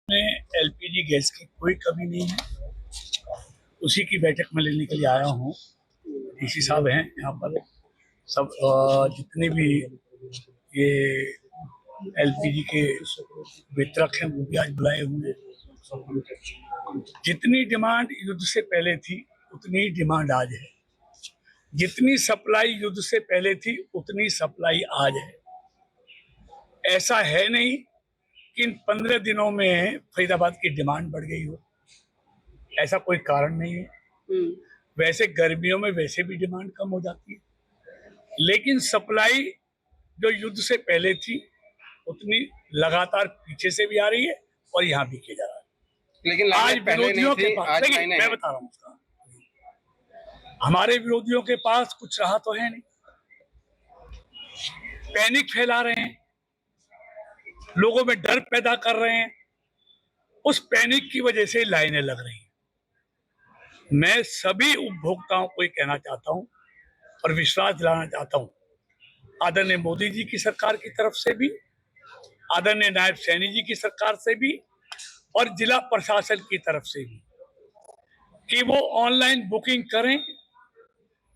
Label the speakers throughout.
Speaker 1: में LPG gas की कोई कमी नहीं है। उसी की बैठक में लेने के लिए आया हूँ। डीसी साहब हैं यहाँ पर, सब जितने भी ये एलपीजी के वितरक हैं वो भी आज बुलाए हुए हैं। जितनी डिमांड युद्ध से पहले थी उतनी डिमांड आज है। जितनी सप्लाई युद्ध से पहले थी उतनी सप्लाई आज है। ऐसा है नहीं कि इन 15 दिनों में फरीदाबाद की डिमांड बढ़ गई हो, ऐसा कोई कारण नहीं है। वैसे गर्मियों में वैसे भी डिमांड कम हो जाती है, लेकिन सप्लाई जो युद्ध से पहले थी उतनी लगातार पीछे से भी आ रही है और यहाँ भी किया जा रहा है।
Speaker 2: लेकिन
Speaker 1: आज विरोधियों के पास, देखिए मैं बता रहा हूँ उसका, हमारे विरोधियों के पास कुछ रहा तो है नहीं। पैनिक फैला रहे हैं, लोगों में डर पैदा कर रहे हैं। उस पैनिक की वजह से लाइनें लग रही हैं। मैं सभी उपभोक्ताओं को ये कहना चाहता हूं और विश्वास दिलाना चाहता हूं, आदरणीय मोदी जी की सरकार की तरफ से भी, आदरणीय नायब सैनी जी की सरकार से भी और जिला प्रशासन की तरफ से भी, कि वो ऑनलाइन बुकिंग करें।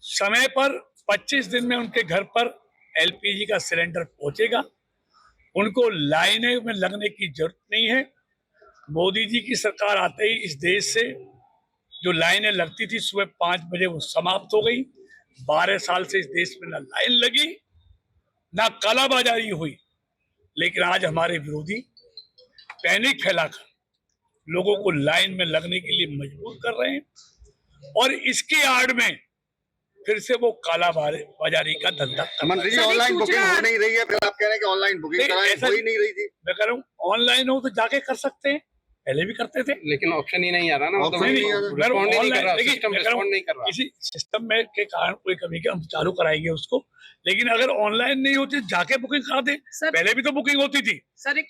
Speaker 1: समय पर 25 दिन में उनके घर पर एलपीजी का सिलेंडर पहुंचेगा। उनको लाइनें में लगने की जरूरत नहीं है। मोदी जी की सरकार आते ही इस देश से जो लाइनें लगती थी सुबह 5 बजे वो समाप्त हो गई। 12 साल से इस देश में ना लाइन लगी ना कालाबाजारी हुई, लेकिन आज हमारे विरोधी पैनिक फैलाकर लोगों को लाइन में लगने के लिए मजबूर कर रहे हैं और इसकी आड़ में फिर से वो काला बाजारी का धंधा।
Speaker 3: मंत्री जी, ऑनलाइन बुकिंग हो नहीं रही है, फिर आप कह रहे हैं कि ऑनलाइन बुकिंग कराएं, हो ही नहीं रही थी।
Speaker 1: मैं कह रहा हूँ ऑनलाइन हो तो जाके कर सकते हैं, पहले भी करते थे,
Speaker 2: लेकिन ऑप्शन ही नहीं आ रहा ना।
Speaker 1: किसी सिस्टम में के कारण कोई कमी के हम चालू कराएंगे उसको, लेकिन अगर ऑनलाइन नहीं होती जाके बुकिंग करा दे। पहले भी तो बुकिंग होती थी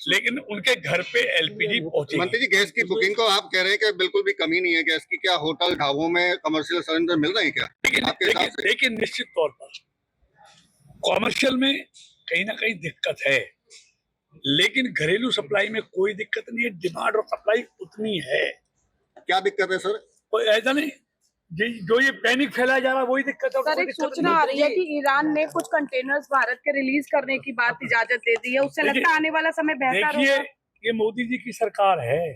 Speaker 1: लेकिन उनके घर पे एलपीजी पहुंची।
Speaker 3: मंत्री जी, गैस की बुकिंग को आप कह रहे हैं कि बिल्कुल भी कमी नहीं है गैस की। क्या होटल ढाबों में कमर्शियल सिलेंडर मिल रहे हैं क्या?
Speaker 1: देखिए निश्चित तौर पर कॉमर्शियल में कहीं ना कहीं दिक्कत है, लेकिन घरेलू सप्लाई में कोई दिक्कत नहीं है। डिमांड और सप्लाई उतनी है।
Speaker 3: क्या दिक्कत है सर?
Speaker 1: कोई ऐसा नहीं, जो ये पैनिक फैलाया जा रहा है वही दिक्कत है।
Speaker 4: सर, एक सूचना आ रही है कि ईरान ने कुछ कंटेनर्स भारत के रिलीज करने की बात इजाजत दे दी है। उससे लगता है आने वाला समय बेहतर होगा।
Speaker 1: देखिए, ये मोदी जी की सरकार है,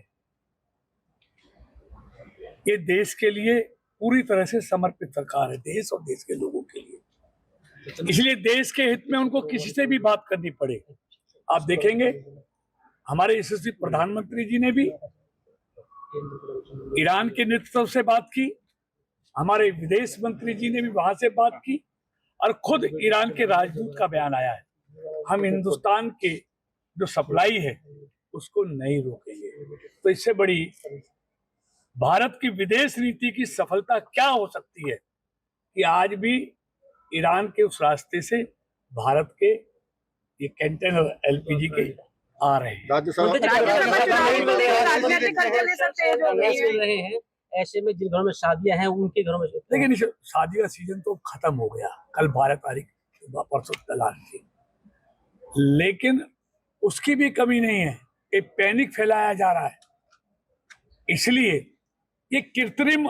Speaker 1: ये देश के लिए पूरी तरह से समर्पित सरकार है, देश और देश के लोगों के लिए। इसलिए देश के हित में उनको किसी से भी बात करनी पड़े। आप देखेंगे हमारे यशस्वी प्रधानमंत्री जी ने भी ईरान के नेतृत्व से बात की, हमारे विदेश मंत्री जी ने भी वहां से बात की और खुद ईरान के राजदूत का बयान आया है। हम हिंदुस्तान के जो सप्लाई है उसको नहीं रोकेंगे। तो इससे बड़ी भारत की विदेश नीति की सफलता क्या हो सकती है कि आज भी ईरान के उस रास्ते से भारत के ये कंटेनर एलपीजी के आ रहे हैं।
Speaker 5: ऐसे में जिन घरों में शादियां हैं उनके घरों में,
Speaker 1: लेकिन शादी का सीजन तो खत्म हो गया, कल 12 तारीख परसों तलाक थी, लेकिन उसकी भी कमी नहीं है। एक पैनिक फैलाया जा रहा है, इसलिए ये कृत्रिम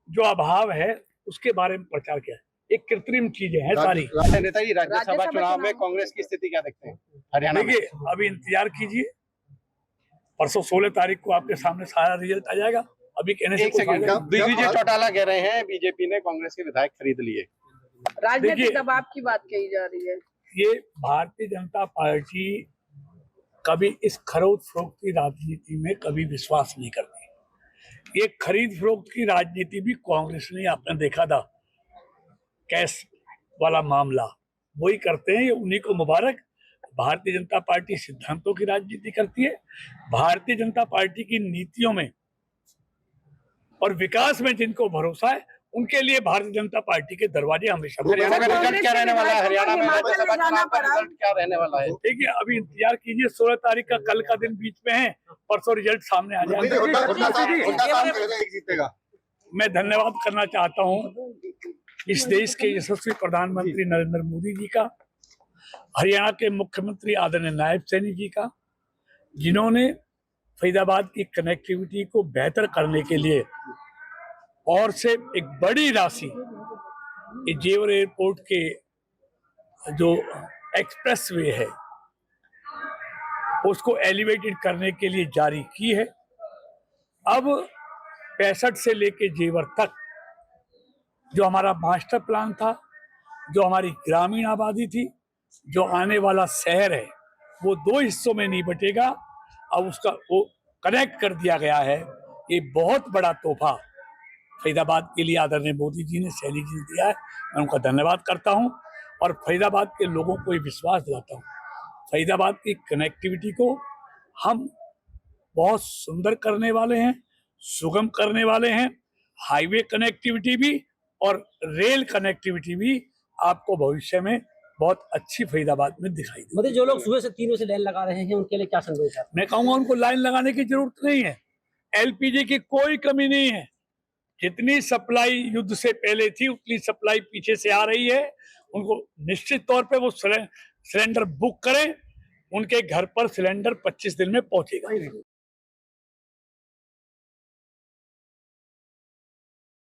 Speaker 1: जो अभाव है उसके बारे में प्रचार किया है। एक कृत्रिम चीजें हैं सारी।
Speaker 2: नेता जी, राज्यसभा चुनाव में कांग्रेस की स्थिति क्या देखते हैं हरियाणा में?
Speaker 1: देखिए, अभी इंतजार कीजिए, परसों 16 तारीख को आपके सामने सारा रिजल्ट आ जाएगा। अभी कहने से
Speaker 2: दिग्विजय चौटाला कह रहे हैं बीजेपी ने कांग्रेस के विधायक खरीद लिए।
Speaker 4: राजनीतिक दबाव की बात कही जा रही है।
Speaker 1: ये भारतीय जनता पार्टी कभी इस खरीद फरोख्त की राजनीति में कभी विश्वास नहीं करती। ये खरीद फरोख्त की राजनीति भी कांग्रेस ने आपने देखा था, कैश वाला मामला वही करते हैं, ये उन्हीं को मुबारक। भारतीय जनता पार्टी सिद्धांतों की राजनीति करती है। भारतीय जनता पार्टी की नीतियों में और विकास में जिनको भरोसा है उनके लिए भारतीय जनता पार्टी के दरवाजे हमेशा।
Speaker 2: हरियाणा का रिजल्ट क्या रहने वाला है? हरियाणा में लोकसभा चुनाव का रिजल्ट क्या रहने वाला है?
Speaker 1: देखिए, अभी इंतजार कीजिए, 16 तारीख का कल का दिन बीच में है, परसों रिजल्ट सामने आ जाएगा। मैं धन्यवाद करना चाहता हूँ इस देश के यशस्वी प्रधानमंत्री नरेंद्र मोदी जी का, हरियाणा के मुख्यमंत्री आदरणीय नायब सैनी जी का, जिन्होंने फरीदाबाद की कनेक्टिविटी को बेहतर करने के लिए और से एक बड़ी राशि ये जेवर एयरपोर्ट के जो एक्सप्रेस वे है उसको एलिवेटेड करने के लिए जारी की है। अब 65 से लेके जेवर तक जो हमारा मास्टर प्लान था, जो हमारी ग्रामीण आबादी थी, जो आने वाला शहर है, वो 2 हिस्सों में नहीं बटेगा। अब उसका वो कनेक्ट कर दिया गया है। ये बहुत बड़ा तोहफा फरीदाबाद के लिए आदरणीय मोदी जी ने, सैनी जी ने दिया है। मैं उनका धन्यवाद करता हूं और फरीदाबाद के लोगों को ये विश्वास दिलाता हूं, फरीदाबाद की कनेक्टिविटी को हम बहुत सुंदर करने वाले हैं, सुगम करने वाले हैं। हाईवे कनेक्टिविटी भी और रेल कनेक्टिविटी भी आपको भविष्य में बहुत अच्छी फरीदाबाद में दिखाई देगी।
Speaker 5: मतलब जो लोग सुबह से 3 बजे से लाइन लगा रहे हैं उनके लिए क्या संदेश है?
Speaker 1: मैं कहूंगा उनको लाइन लगाने की जरूरत नहीं है। एलपीजी की कोई कमी नहीं है। जितनी सप्लाई युद्ध से पहले थी उतनी सप्लाई पीछे से आ रही है। उनको निश्चित तौर पे वो सिलेंडर बुक करें, उनके घर पर सिलेंडर 25 दिन में पहुंचेगा।